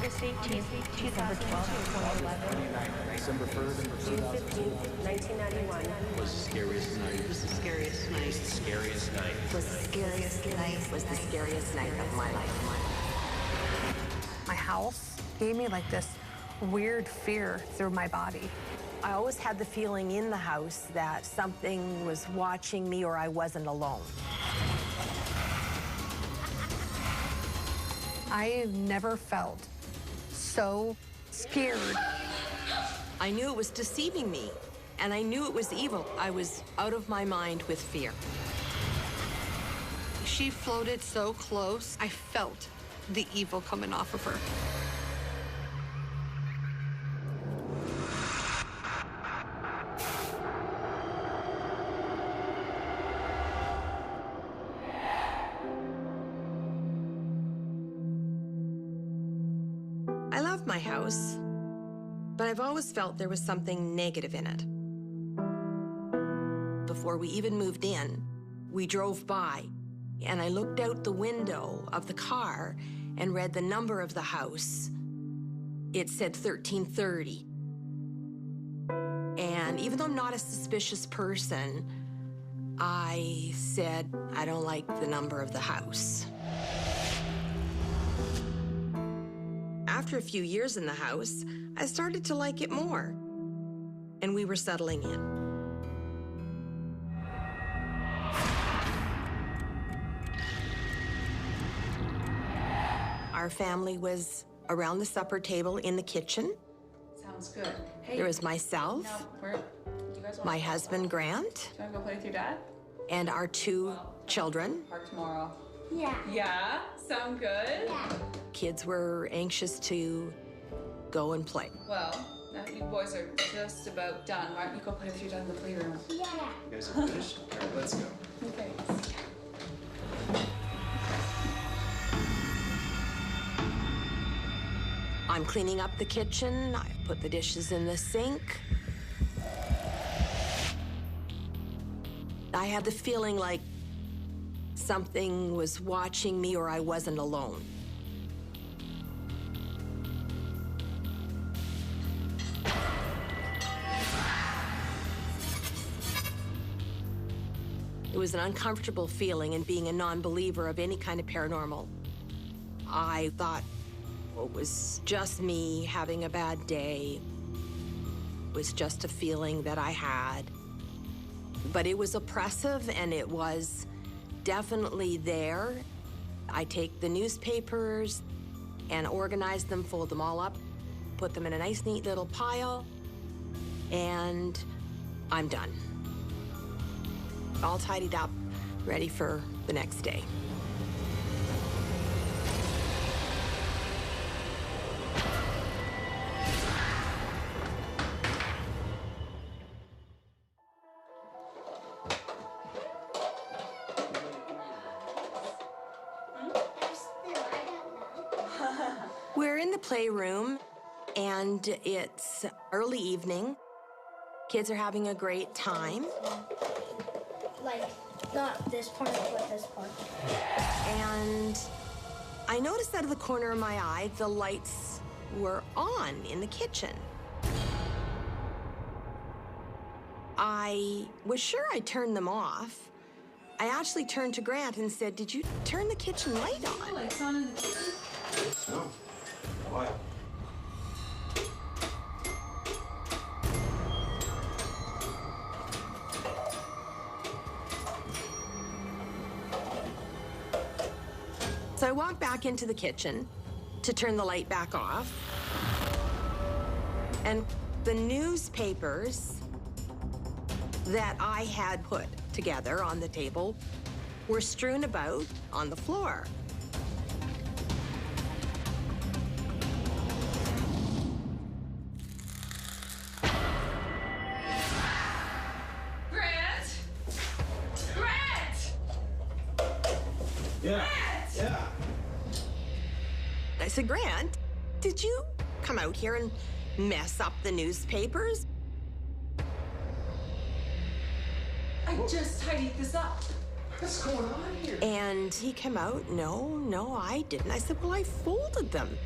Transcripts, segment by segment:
August 18th, 2012, 2011. December 1st, June 15th, 1991. was the scariest night. Was the scariest night. The scariest night. Was the scariest night. Was the scariest night of my life. My house gave me like this weird fear through my body. I always had the feeling in the house that something was watching me or I wasn't alone. I never felt so scared. I knew it was deceiving me, and I knew it was evil. I was out of my mind with fear. She floated so close, I felt the evil coming off of her. I love my house, but I've always felt there was something negative in it. Before we even moved in, we drove by, and I looked out the window of the car and read the number of the house. It said 1330. And even though I'm not a suspicious person, I said, I don't like the number of the house. After a few years in the house, I started to like it more, and we were settling in. Our family was around the supper table in the kitchen. Sounds good. Hey, There was myself, you guys want my husband, Grant, to go play with your dad? and our two children. Park tomorrow. Yeah. Yeah? Sound good? Yeah. Kids were anxious to go and play. Well, now that you boys are just about done, why don't you go play with your dad in the playroom? Yeah. You guys are finished? All right, let's go. Okay. I'm cleaning up the kitchen. I put the dishes in the sink. I had the feeling like something was watching me or I wasn't alone. It was an uncomfortable feeling, and being a non-believer of any kind of paranormal, I thought it was just me having a bad day. It was just a feeling that I had. But it was oppressive, and it was definitely there. I take the newspapers and organize them, fold them all up, put them in a nice, neat little pile, and I'm done. All tidied up, ready for the next day. We're in the playroom, and it's early evening. Kids are having a great time. Like, not this part, but this part. And I noticed out of the corner of my eye, the lights were on in the kitchen. I was sure I turned them off. I actually turned to Grant and said, "Did you turn the kitchen light on?" Lights on in the kitchen? No. Why? So I walked back into the kitchen to turn the light back off. And the newspapers that I had put together on the table were strewn about on the floor. Grant! Grant! Yeah. Yeah. I said, "Grant, did you come out here and mess up the newspapers?" I just tidied this up. What's going on here? And he came out, no, I didn't. I said, "Well, I folded them."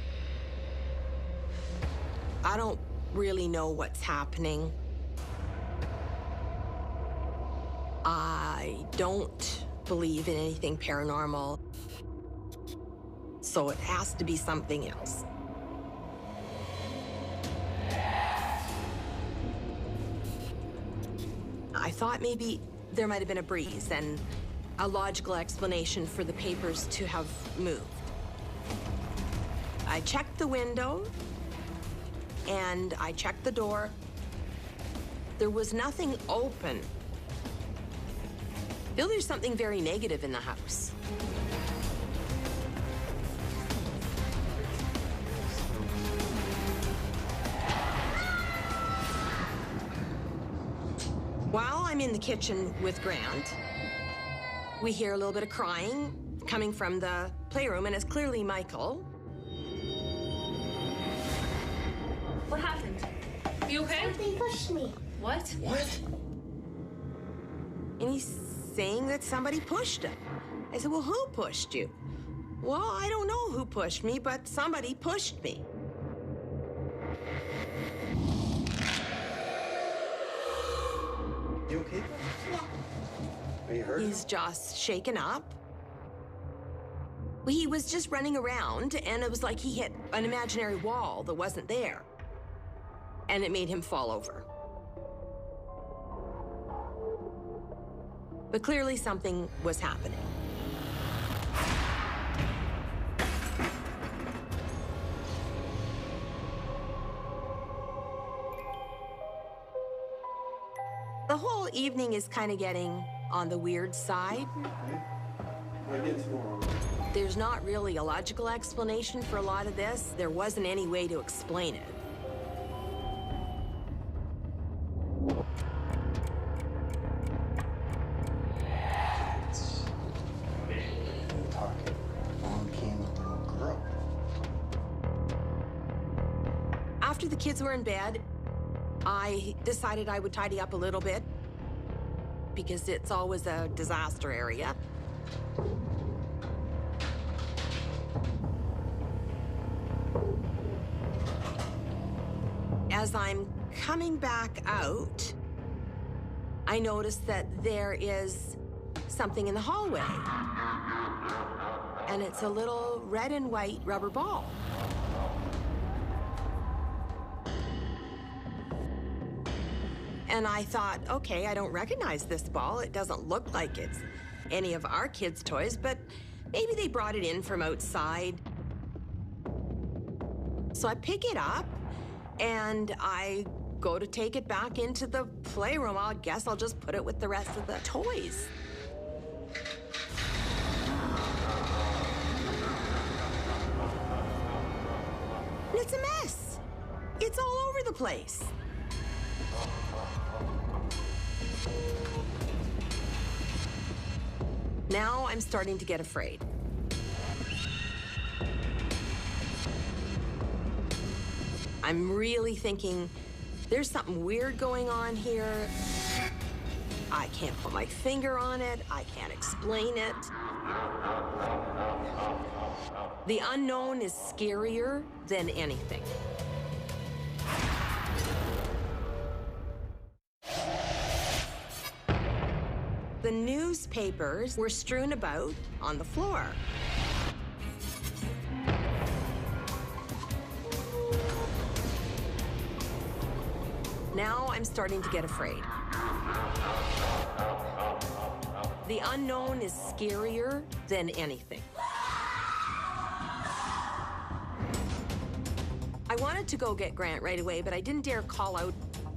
I don't really know what's happening. I don't believe in anything paranormal, so it has to be something else. I thought maybe there might have been a breeze and a logical explanation for the papers to have moved. I checked the window and I checked the door. There was nothing open. I feel there's something very negative in the house. While I'm in the kitchen with Grant, we hear a little bit of crying coming from the playroom, and it's clearly Michael. What happened? You okay? Something pushed me. What? What? And he's saying that somebody pushed him. I said, well, who pushed you? Well, I don't know who pushed me, but somebody pushed me. You okay? Yeah. Are you hurt? He's just shaken up. He was just running around, and it was like he hit an imaginary wall that wasn't there. And it made him fall over. But clearly something was happening. The whole evening is kind of getting on the weird side. There's not really a logical explanation for a lot of this. There wasn't any way to explain it. Talking. On came a little girl. After the kids were in bed, I decided I would tidy up a little bit because it's always a disaster area. As I'm coming back out, I noticed that there is something in the hallway. And it's a little red and white rubber ball. And I thought, okay, I don't recognize this ball. It doesn't look like it's any of our kids' toys, but maybe they brought it in from outside. So I pick it up and I go to take it back into the playroom. I guess I'll just put it with the rest of the toys. And it's a mess. It's all over the place. Now I'm starting to get afraid. I'm really thinking there's something weird going on here. I can't put my finger on it. I can't explain it. The unknown is scarier than anything. The newspapers were strewn about on the floor. Now I'm starting to get afraid. The unknown is scarier than anything. I wanted to go get Grant right away, but I didn't dare call out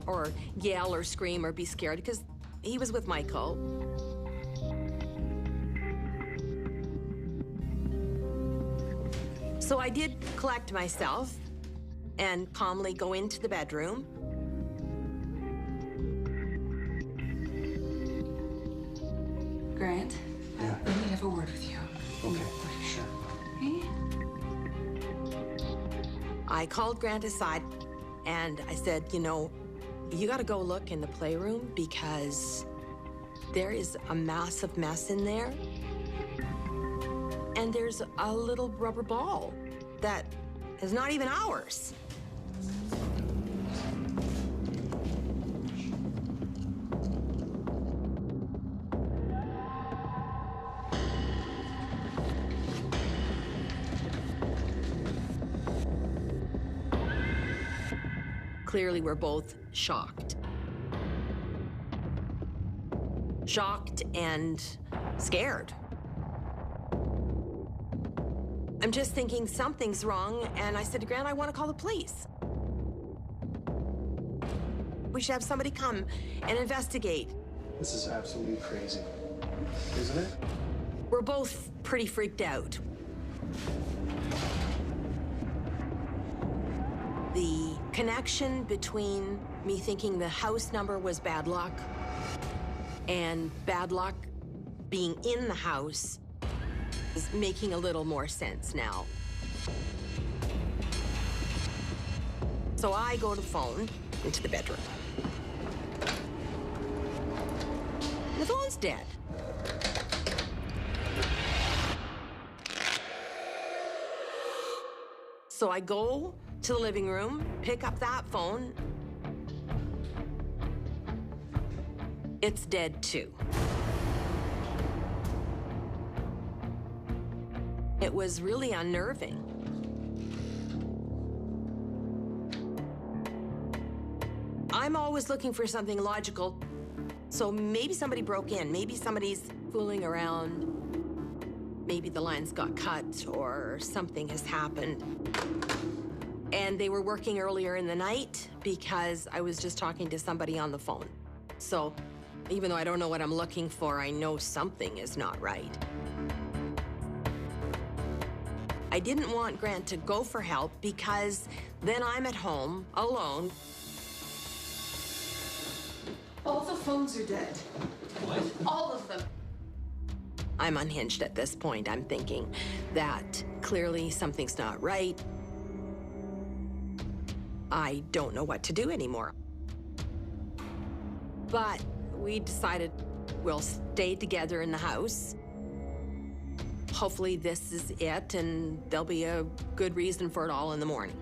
or yell or scream or be scared because he was with Michael. So I did collect myself and calmly go into the bedroom. Grant, Yeah. I need to have a word with you. Okay, sure. Okay? I called Grant aside and I said, you know, you gotta go look in the playroom because there is a massive mess in there. And there's a little rubber ball that is not even ours. Clearly, we're both shocked. Shocked and scared. I'm just thinking something's wrong, and I said to Grant, I want to call the police. We should have somebody come and investigate. This is absolutely crazy, isn't it? We're both pretty freaked out. The connection between me thinking the house number was bad luck and bad luck being in the house is making a little more sense now. So I go to the phone into the bedroom. The phone's dead. So I go to the living room, pick up that phone. It's dead too. It was really unnerving. I'm always looking for something logical. So maybe somebody broke in, maybe somebody's fooling around, maybe the lines got cut or something has happened. And they were working earlier in the night because I was just talking to somebody on the phone. So even though I don't know what I'm looking for, I know something is not right. I didn't want Grant to go for help because then I'm at home alone. All the phones are dead. What? All of them. I'm unhinged at this point. I'm thinking that clearly something's not right. I don't know what to do anymore. But we decided we'll stay together in the house. Hopefully this is it, and there'll be a good reason for it all in the morning.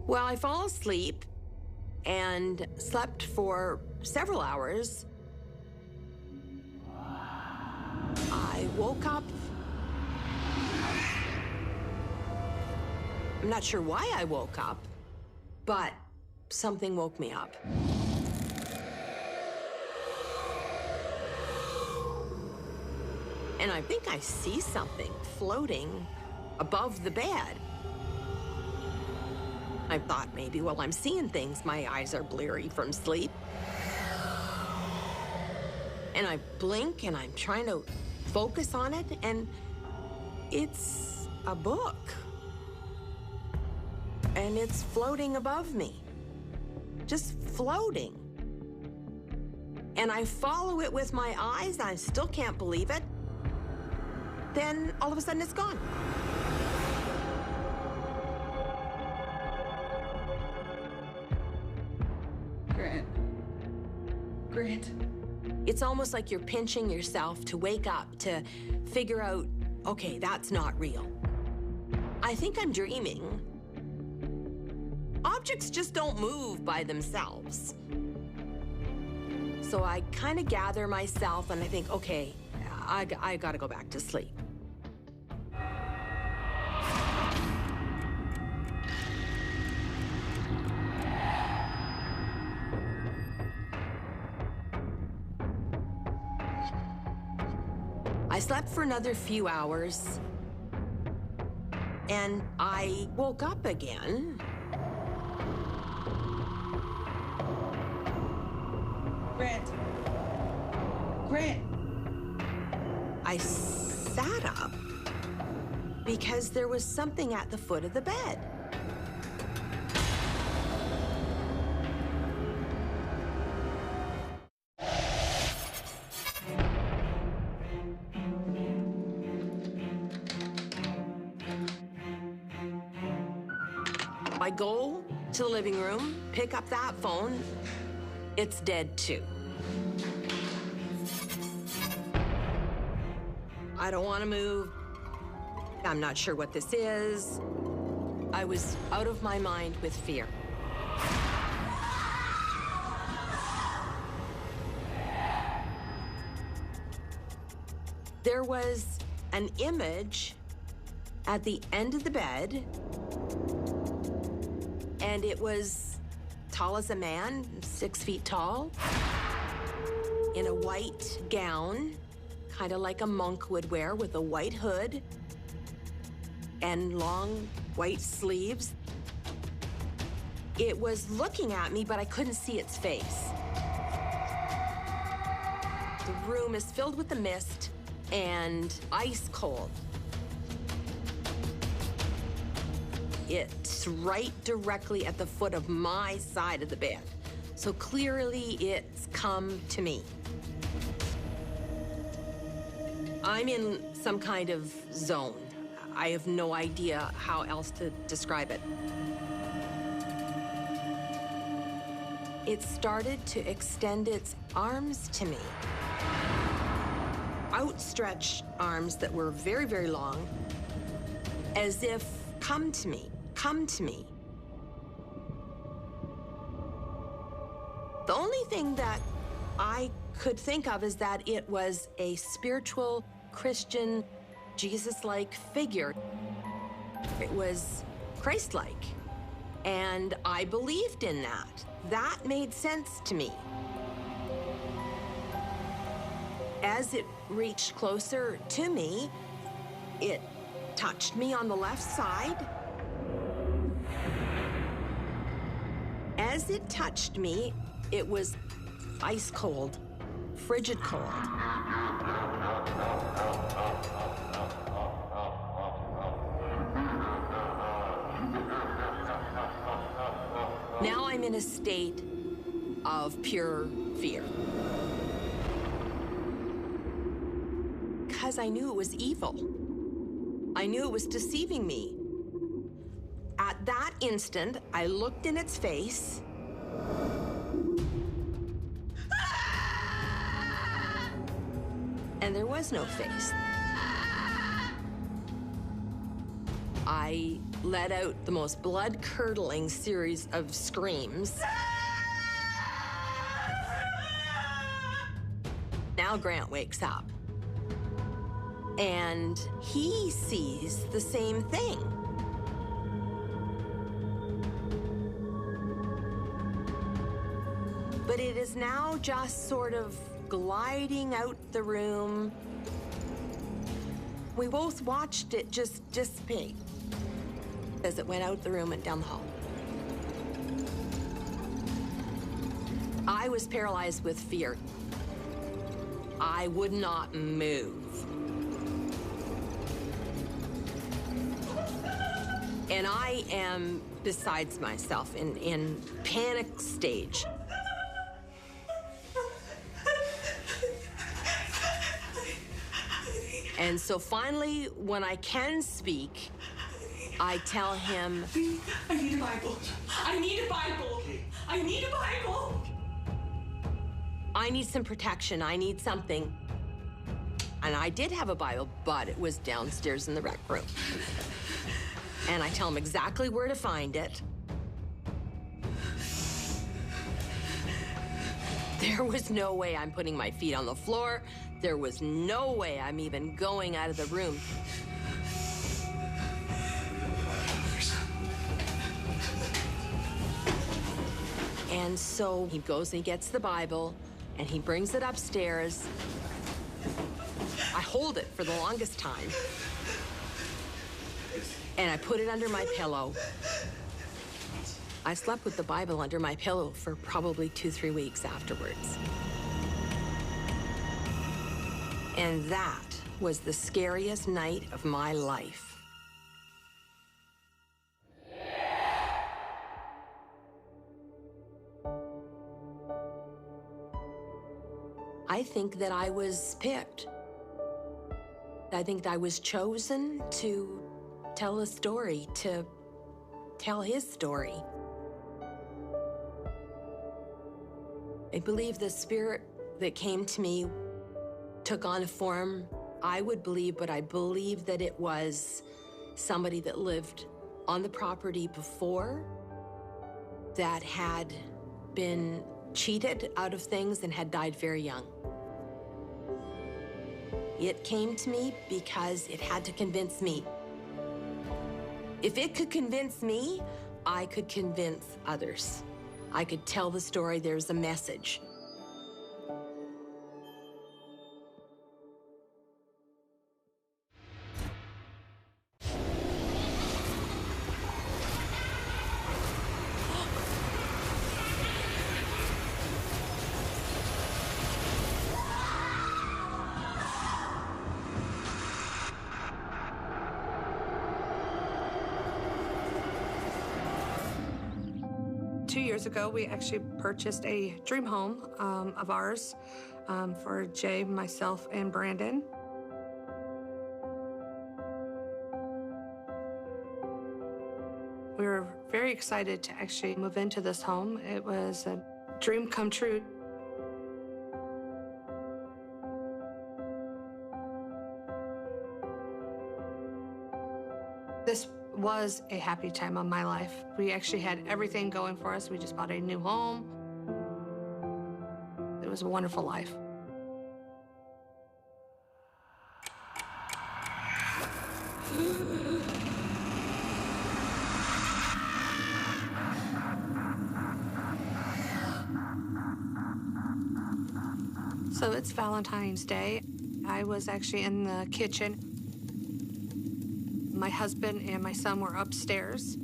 Well, I fall asleep and slept for several hours. I woke up. I'm not sure why I woke up, but something woke me up. And I think I see something floating above the bed. I thought maybe, well, I'm seeing things. My eyes are bleary from sleep. And I blink and I'm trying to focus on it, and it's a book. And it's floating above me, just floating. And I follow it with my eyes, and I still can't believe it. Then all of a sudden it's gone. Grant. It's almost like you're pinching yourself to wake up, to figure out, okay, that's not real. I think I'm dreaming. Objects just don't move by themselves. So I kind of gather myself and I think, okay, I gotta go back to sleep. I slept for another few hours, and I woke up again. Grant. I sat up because there was something at the foot of the bed. I go to the living room, pick up that phone. It's dead too. I don't want to move. I'm not sure what this is. I was out of my mind with fear. There was an image at the end of the bed, and it was tall as a man, 6 feet tall, in a white gown, kind of like a monk would wear, with a white hood and long white sleeves. It was looking at me, but I couldn't see its face. The room is filled with the mist and ice cold. It's right directly at the foot of my side of the bed. So clearly it's come to me. I'm in some kind of zone. I have no idea how else to describe it. It started to extend its arms to me. Outstretched arms that were very, very long, as if, come to me, come to me. The only thing that I could think of is that it was a spiritual, Christian, Jesus-like figure. It was Christ-like, and I believed in that. That made sense to me. As it reached closer to me, it touched me on the left side. As it touched me, it was ice cold, frigid cold. Now I'm in a state of pure fear. Because I knew it was evil. I knew it was deceiving me. At that instant, I looked in its face. And there was no face. I let out the most blood-curdling series of screams. Now Grant wakes up. And he sees the same thing. But it is now just sort of gliding out the room. We both watched it just dissipate as it went out the room and down the hall. I was paralyzed with fear. I would not move. And I am besides myself in panic stage. And so finally, when I can speak, I tell him, I need a Bible. I need a Bible. I need a Bible. I need some protection. I need something. And I did have a Bible, but it was downstairs in the rec room. And I tell him exactly where to find it. There was no way I'm putting my feet on the floor. There was no way I'm even going out of the room. And so he goes and he gets the Bible, and he brings it upstairs. I hold it for the longest time. And I put it under my pillow. I slept with the Bible under my pillow for probably 2-3 weeks afterwards. And that was the scariest night of my life. I think that I was picked. I think that I was chosen to tell a story, to tell his story. I believe the spirit that came to me took on a form I would believe, but I believe that it was somebody that lived on the property before that had been cheated out of things and had died very young. It came to me because it had to convince me. If it could convince me, I could convince others. I could tell the story, there's a message. Years ago, we actually purchased a dream home of ours for Jay, myself, and Brandon. We were very excited to actually move into this home. It was a dream come true. This was a happy time of my life. We actually had everything going for us. We just bought a new home. It was a wonderful life. So it's Valentine's Day. I was actually in the kitchen. My husband and my son were upstairs.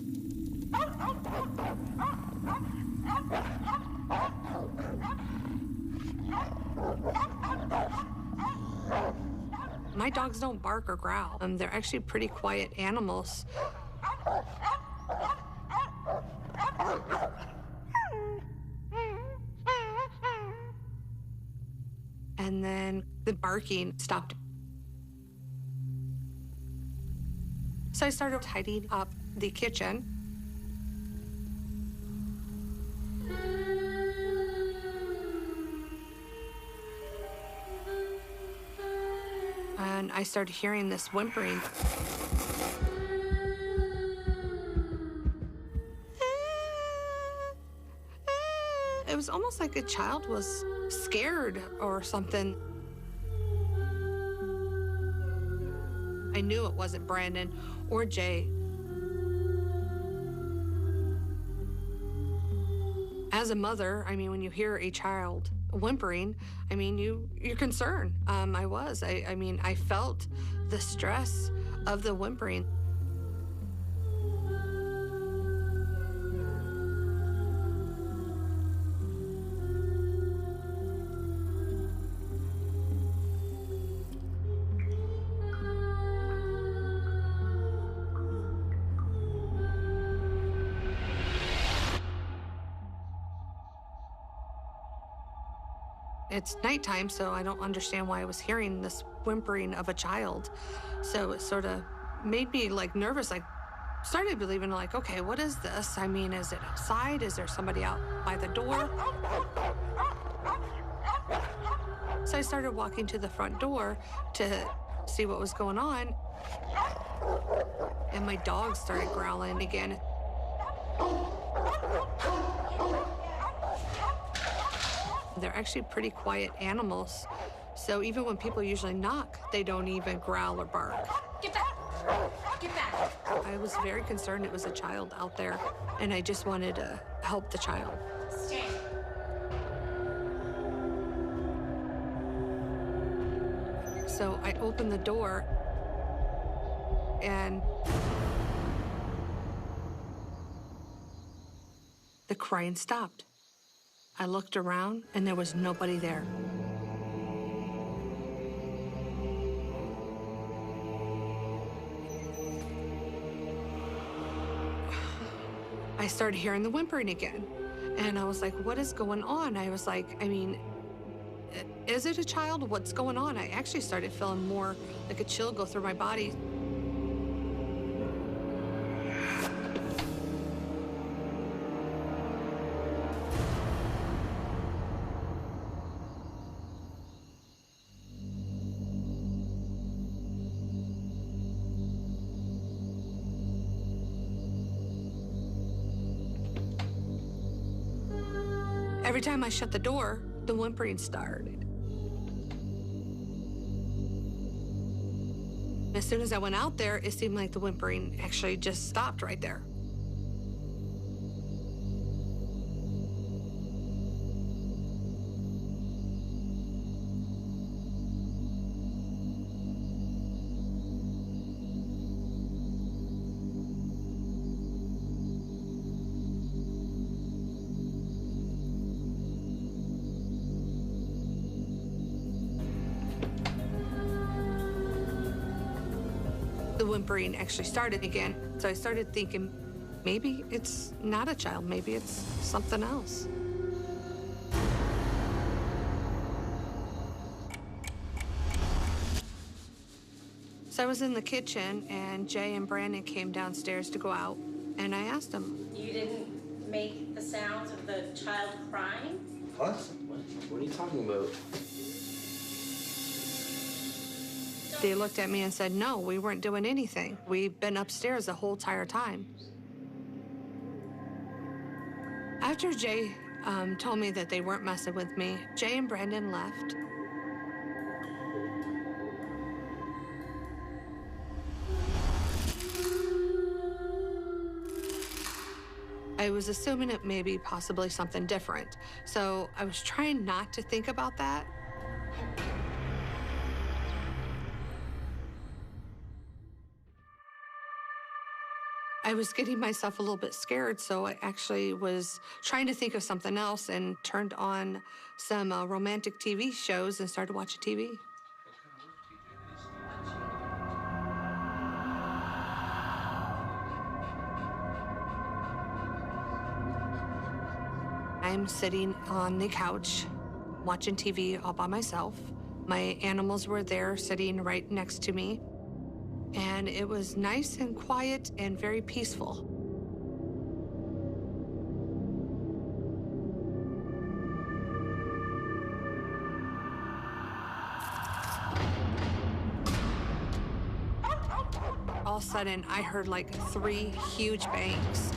My dogs don't bark or growl. They're actually pretty quiet animals. And then the barking stopped. So I started tidying up the kitchen. And I started hearing this whimpering. It was almost like a child was scared or something. I knew it wasn't Brandon or Jay. As a mother, I mean, when you hear a child whimpering, I mean, you're concerned. I was. I mean, I felt the stress of the whimpering. It's nighttime, so I don't understand why I was hearing this whimpering of a child. So it sort of made me like nervous. I started believing like, okay, what is this? I mean, is it outside? Is there somebody out by the door? So I started walking to the front door to see what was going on. And my dog started growling again. They're actually pretty quiet animals. So even when people usually knock, they don't even growl or bark. Get back! Get back! I was very concerned it was a child out there, and I just wanted to help the child. Stay. So I opened the door, and the crying stopped. I looked around, and there was nobody there. I started hearing the whimpering again, and I was like, what is going on? I was like, I mean, is it a child? What's going on? I actually started feeling more like a chill go through my body. Every time I shut the door, the whimpering started. As soon as I went out there, it seemed like the whimpering actually just stopped right there. The whimpering actually started again. So I started thinking, maybe it's not a child, maybe it's something else. So I was in the kitchen, and Jay and Brandon came downstairs to go out, and I asked them. You didn't make the sounds of the child crying? What? What are you talking about? They looked at me and said, no, we weren't doing anything. We've been upstairs the whole entire time. After Jay told me that they weren't messing with me, Jay and Brandon left. I was assuming it may be possibly something different. So I was trying not to think about that. I was getting myself a little bit scared, so I actually was trying to think of something else and turned on some romantic TV shows and started watching TV. I'm sitting on the couch watching TV all by myself. My animals were there sitting right next to me. And it was nice and quiet and very peaceful. All of a sudden, I heard like 3 huge bangs.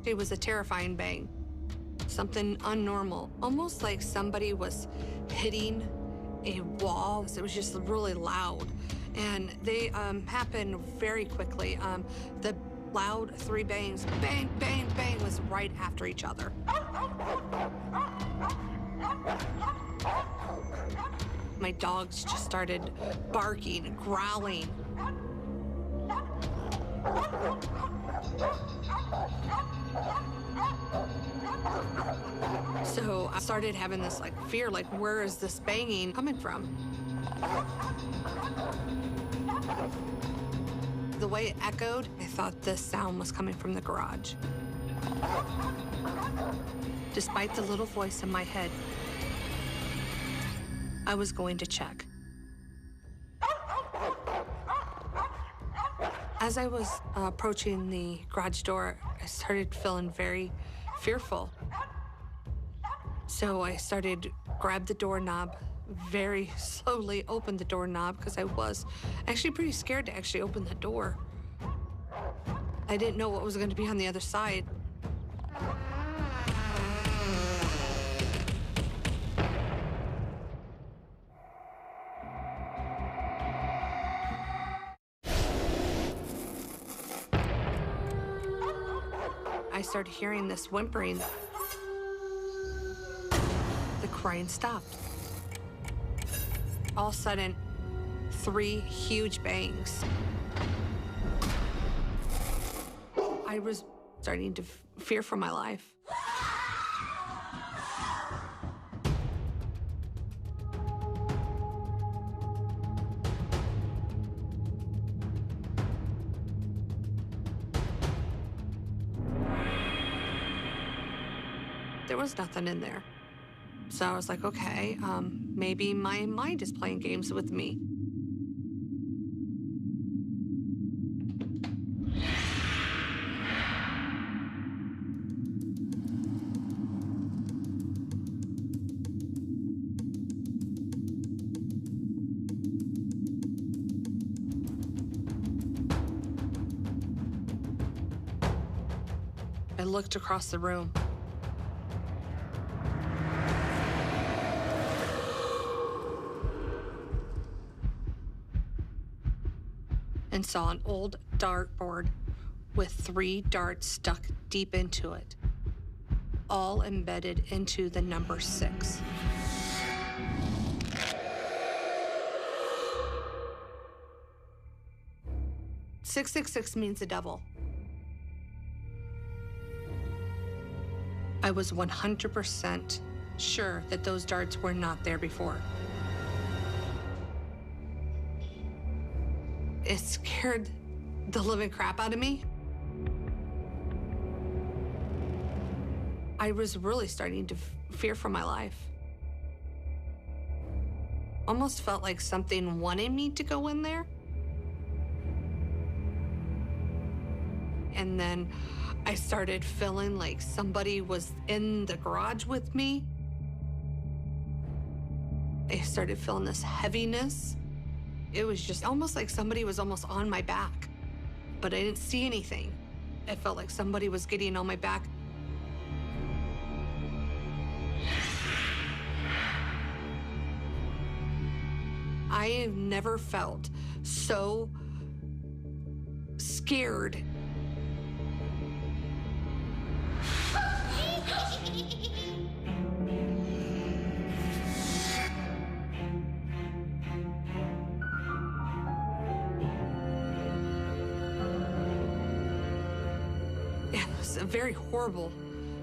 It was a terrifying bang, something unnormal, almost like somebody was hitting a wall. It was just really loud, and they happened very quickly. The loud 3 bangs, bang, bang, bang, was right after each other. My dogs just started barking and growling. So I started having this like fear, like, where is this banging coming from? The way it echoed, I thought this sound was coming from the garage. Despite the little voice in my head, I was going to check. As I was approaching the garage door, I started feeling very fearful. So I started, grabbed the doorknob, very slowly opened the doorknob because I was actually pretty scared to actually open the door. I didn't know what was going to be on the other side. I started hearing this whimpering. The crying stopped. All of a sudden, 3 huge bangs. I was starting to fear for my life. There was nothing in there. So I was like, okay, maybe my mind is playing games with me. I looked across the room. And saw an old dartboard with 3 darts stuck deep into it, all embedded into the number 6. "666 means the devil. I was 100% sure that those darts were not there before. It scared the living crap out of me. I was really starting to fear for my life. Almost felt like something wanted me to go in there. And then I started feeling like somebody was in the garage with me. I started feeling this heaviness. It was just almost like somebody was almost on my back, but I didn't see anything. It felt like somebody was getting on my back. I have never felt so scared. It was a very horrible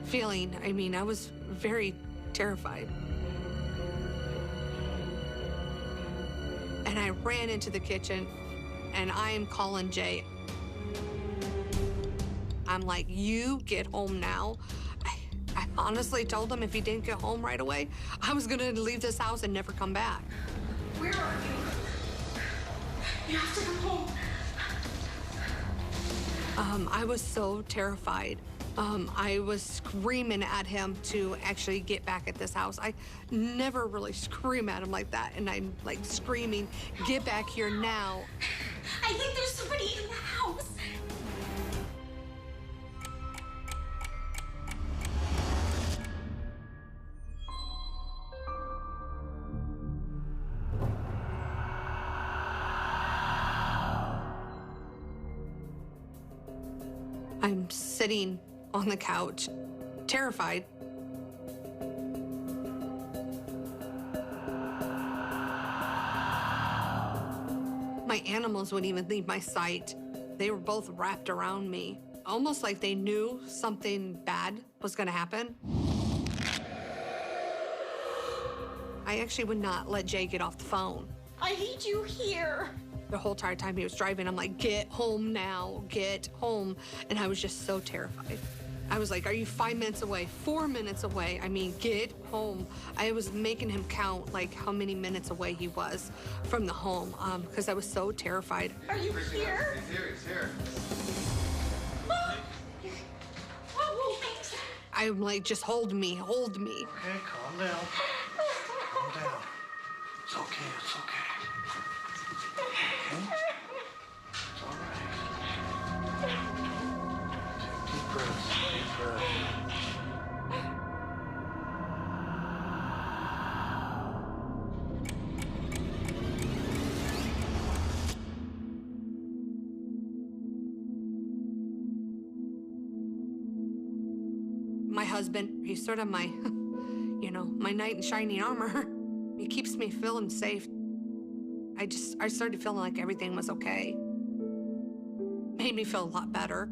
feeling. I mean, I was very terrified. And I ran into the kitchen, and I am calling Jay. I'm like, you get home now. I honestly told him if he didn't get home right away, I was gonna leave this house and never come back. Where are you? You have to come home. I was so terrified. I was screaming at him to actually get back at this house. I never really scream at him like that, and I'm like screaming, get back here now. I think there's somebody in the house. I'm sitting on the couch, terrified. My animals wouldn't even leave my sight. They were both wrapped around me, almost like they knew something bad was gonna happen. I actually would not let Jay get off the phone. I need you here. The whole entire time he was driving, I'm like, get home now, get home. And I was just so terrified. I was like, are you 5 minutes away, 4 minutes away? I mean, get home. I was making him count like how many minutes away he was from the home because I was so terrified. Are you here? He's here. Oh, thanks. I'm like, just hold me, hold me. Okay, calm down. Calm down. It's okay, it's okay. Okay? It's all right. Take deep breaths, deep breaths. My husband, he's sort of my, my knight in shining armor. He keeps me feeling safe. I started feeling like everything was okay. Made me feel a lot better.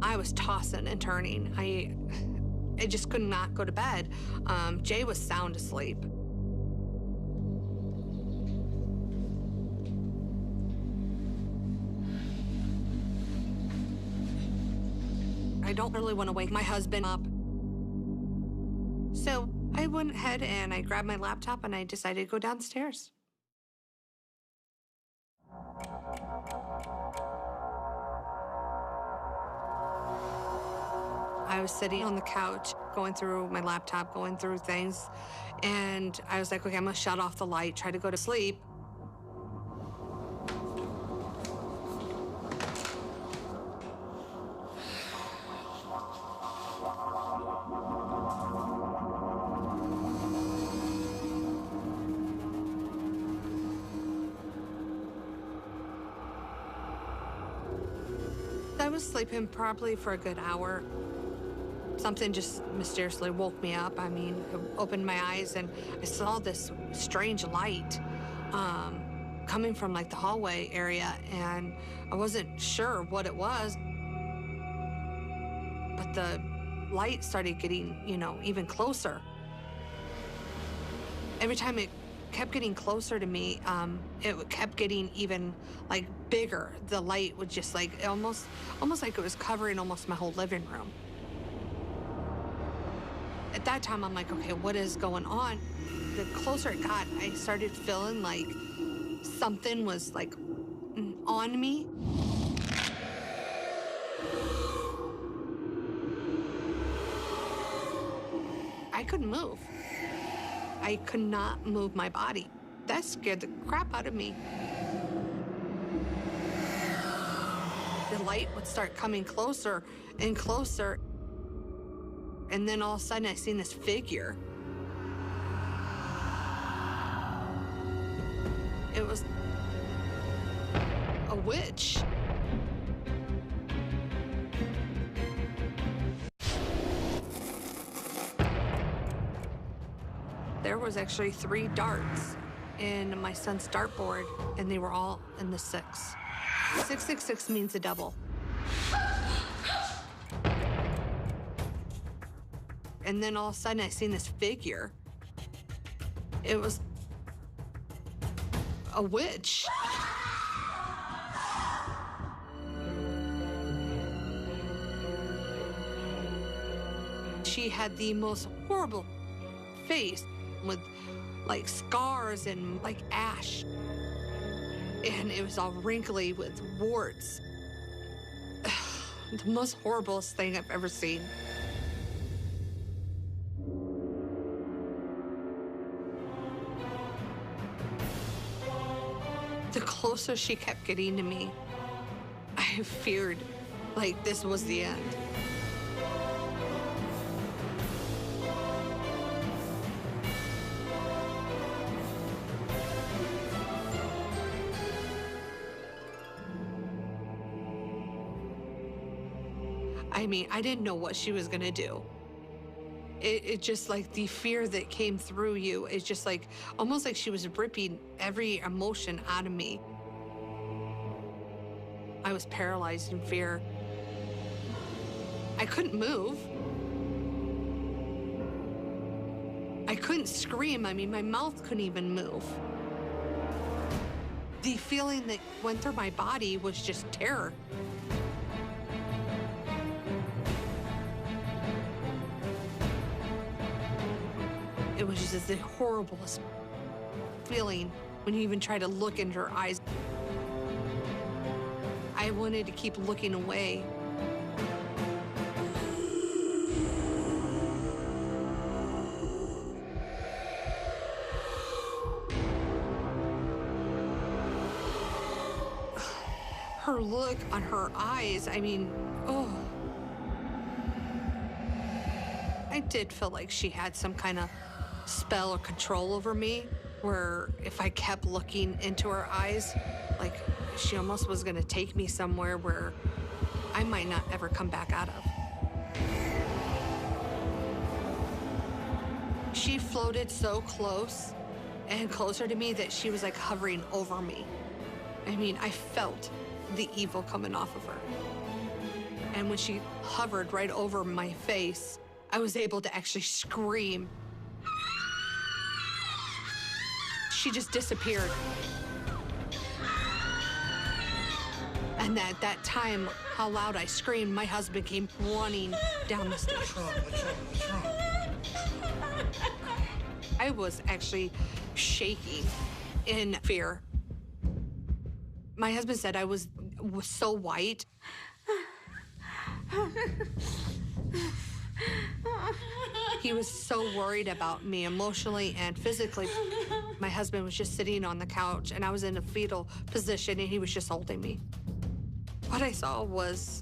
I was tossing and turning. I just could not go to bed. Jay was sound asleep. I don't really want to wake my husband up. So I went ahead and I grabbed my laptop and I decided to go downstairs. I was sitting on the couch, going through my laptop, going through things, and I was like, okay, I'm gonna shut off the light, try to go to sleep. I was sleeping probably for a good hour. Something just mysteriously woke me up. I mean, I opened my eyes and I saw this strange light coming from like the hallway area, and I wasn't sure what it was. But the light started getting, even closer. Every time it kept getting closer to me, it kept getting even like bigger. The light would just like almost like it was covering almost my whole living room. At that time, I'm like, okay, what is going on? The closer it got, I started feeling like something was like on me. I couldn't move. I could not move my body. That scared the crap out of me. The light would start coming closer and closer. And then all of a sudden I seen this figure. It was a witch. There was actually 3 darts in my son's dartboard, and they were all in the 6. 666 means a double. And then all of a sudden I seen this figure. It was a witch. She had the most horrible face with like scars and like ash. And it was all wrinkly with warts. The most horriblest thing I've ever seen. The closer she kept getting to me, I feared like this was the end. I mean, I didn't know what she was gonna do. It just like the fear that came through you, it's just like, almost like she was ripping every emotion out of me. I was paralyzed in fear. I couldn't move. I couldn't scream. I mean, my mouth couldn't even move. The feeling that went through my body was just terror. It was just the horriblest feeling when you even try to look into her eyes. I wanted to keep looking away. Her look on her eyes, I mean, oh. I did feel like she had some kind of spell or control over me, where if I kept looking into her eyes, like she almost was gonna take me somewhere where I might not ever come back out of. She floated so close and closer to me that she was like hovering over me. I mean, I felt the evil coming off of her. And when she hovered right over my face, I was able to actually scream. She just disappeared. And at that time, how loud I screamed, my husband came running down the stairs. What's wrong? I was actually shaking in fear. My husband said I was so white. He was so worried about me emotionally and physically. My husband was just sitting on the couch, and I was in a fetal position, and he was just holding me. What I saw was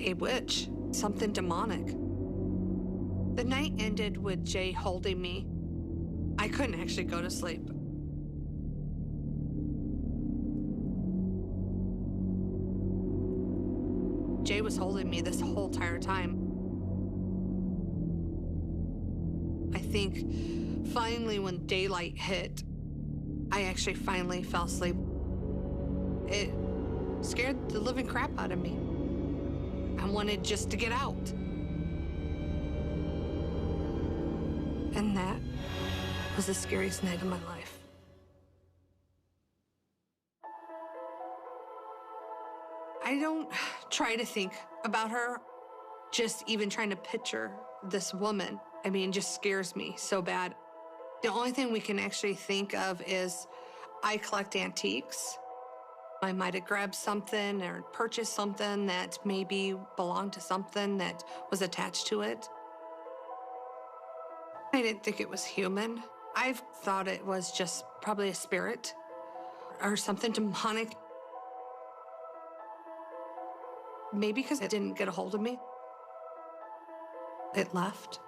a witch, something demonic. The night ended with Jay holding me. I couldn't actually go to sleep. Jay was holding me this whole entire time. I think finally when daylight hit, I actually finally fell asleep. It scared the living crap out of me. I wanted just to get out. And that was the scariest night of my life. I don't try to think about her, just even trying to picture this woman. I mean, just scares me so bad. The only thing we can actually think of is I collect antiques. I might have grabbed something or purchased something that maybe belonged to something that was attached to it. I didn't think it was human. I thought it was just probably a spirit or something demonic. Maybe because it didn't get a hold of me, it left.